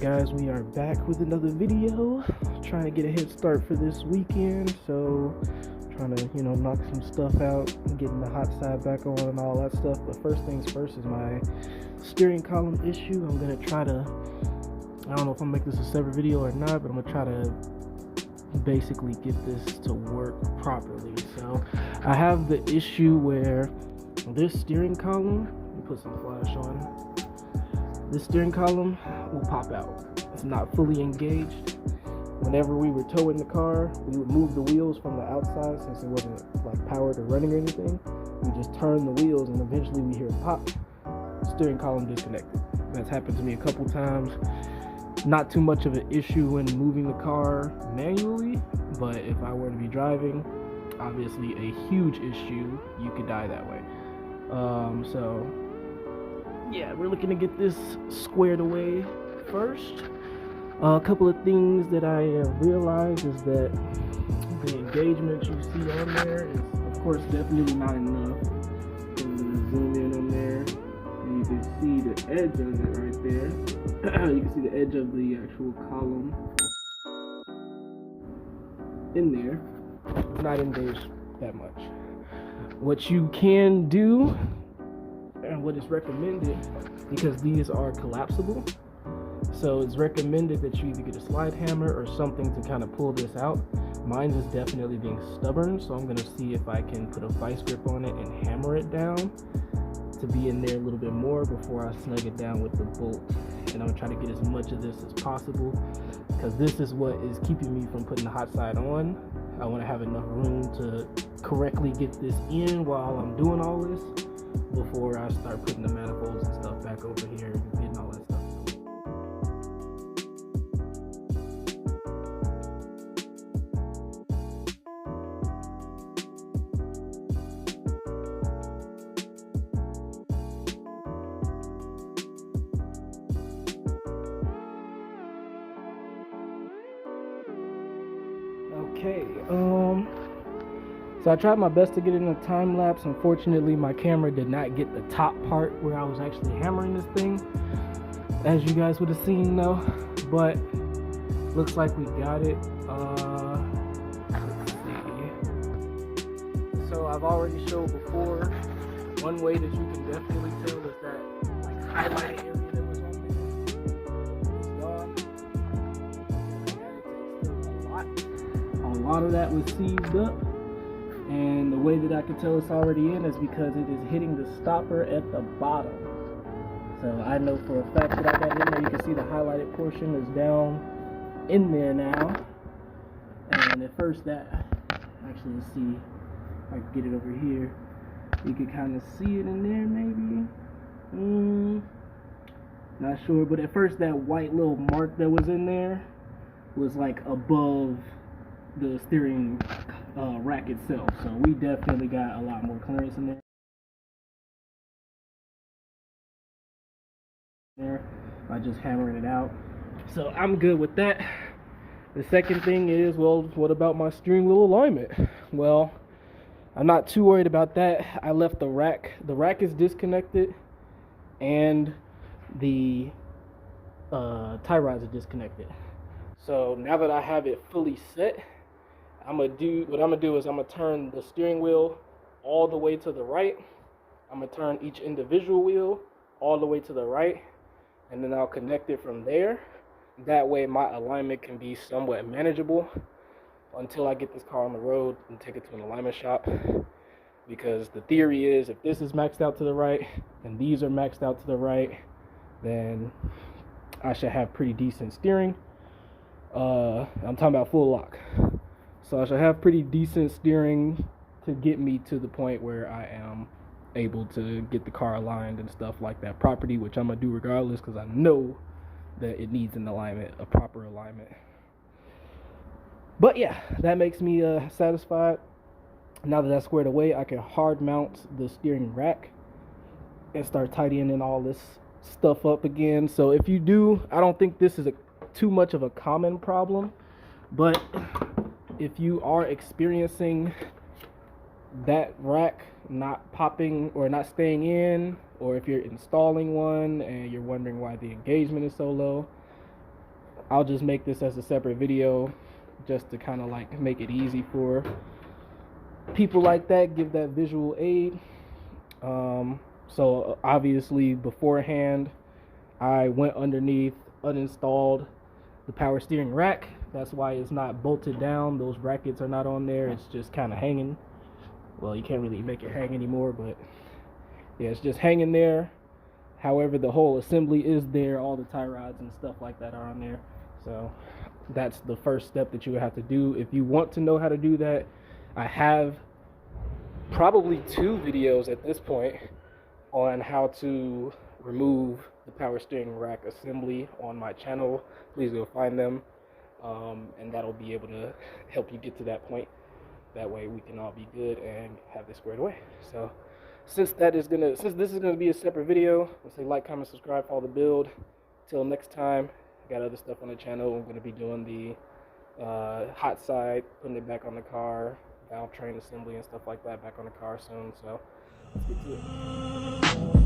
guys, we are back with another video, trying to get a head start for this weekend. So trying to knock some stuff out, getting the hot side back on and all that stuff. But first things first is my steering column issue. I'm gonna try to, I don't know if I'm gonna make this a separate video or not, but I'm gonna try to basically get this to work properly. So I have the issue where this steering column, let me put some flash on, this steering column will pop out. It's not fully engaged. Whenever we were towing the car, we would move the wheels from the outside since it wasn't like powered or running or anything. We just turn the wheels and eventually we hear it pop. Steering column disconnected. That's happened to me a couple times. Not too much of an issue when moving the car manually, but if I were to be driving, obviously a huge issue. You could die that way. So yeah, we're looking to get this squared away first. A couple of things that I realized is that the engagement you see on there is, of course, definitely not enough. I'm gonna zoom in on there, and you can see the edge of it right there. You can see the edge of the actual column in there. It's not engaged that much. What you can do, and what is recommended, because these are collapsible, so it's recommended that you either get a slide hammer or something to kind of pull this out. Mine is definitely being stubborn, so I'm going to see if I can put a vice grip on it and hammer it down to be in there a little bit more before I snug it down with the bolt. And I'm going to try to get as much of this as possible, because this is what is keeping me from putting the hot side on. I want to have enough room to correctly get this in while I'm doing all this before I start putting the manifolds and stuff back over here and getting all that stuff. Okay, so I tried my best to get it in a time lapse. Unfortunately, my camera did not get the top part where I was actually hammering this thing, as you guys would have seen though, but looks like we got it. Let's see. So I've already showed before, one way that you can definitely tell is that like highlighted area that was on there is gone. A lot of that was seized up, and the way that I can tell it's already in is because it is hitting the stopper at the bottom. So I know for a fact that I got in there. You can see the highlighted portion is down in there now, and at first that, actually, let's see if I can get it over here. You can kind of see it in there maybe. Not sure, but at first that white little mark that was in there was like above the steering rack itself, so we definitely got a lot more clearance in there by just hammering it out. So I'm good with that. The second thing is, well, what about my steering wheel alignment? Well, I'm not too worried about that. I left the rack is disconnected, and the tie rods are disconnected. So now that I have it fully set, what I'm gonna do is I'm gonna turn the steering wheel all the way to the right. I'm gonna turn each individual wheel all the way to the right, and then I'll connect it from there. That way my alignment can be somewhat manageable until I get this car on the road and take it to an alignment shop. Because the theory is, if this is maxed out to the right and these are maxed out to the right, then I should have pretty decent steering. I'm talking about full lock. So I should have pretty decent steering to get me to the point where I am able to get the car aligned and stuff like that properly, which I'm gonna do regardless, because I know that it needs an alignment, a proper alignment. But yeah, that makes me satisfied. Now that that's squared away, I can hard mount the steering rack and start tidying all this stuff up again. So if you do, I don't think this is too much of a common problem, but if you are experiencing that rack not popping or not staying in, or if you're installing one and you're wondering why the engagement is so low, I'll just make this as a separate video just to kind of like make it easy for people like that, give that visual aid. So obviously beforehand I went underneath, uninstalled the power steering rack. That's why it's not bolted down. Those brackets are not on there. It's just kind of hanging. Well, you can't really make it hang anymore, but yeah, it's just hanging there. However, the whole assembly is there. All the tie rods and stuff like that are on there. So that's the first step that you would have to do. If you want to know how to do that, I have probably 2 videos at this point on how to remove the power steering rack assembly on my channel. Please go find them, and that'll be able to help you get to that point. That way we can all be good and have this squared away. So since this is gonna be a separate video, let's say like, comment, subscribe, follow the build. Till next time, I got other stuff on the channel. I'm gonna be doing the hot side, putting it back on the car, valve train assembly and stuff like that back on the car soon. So let's get to it.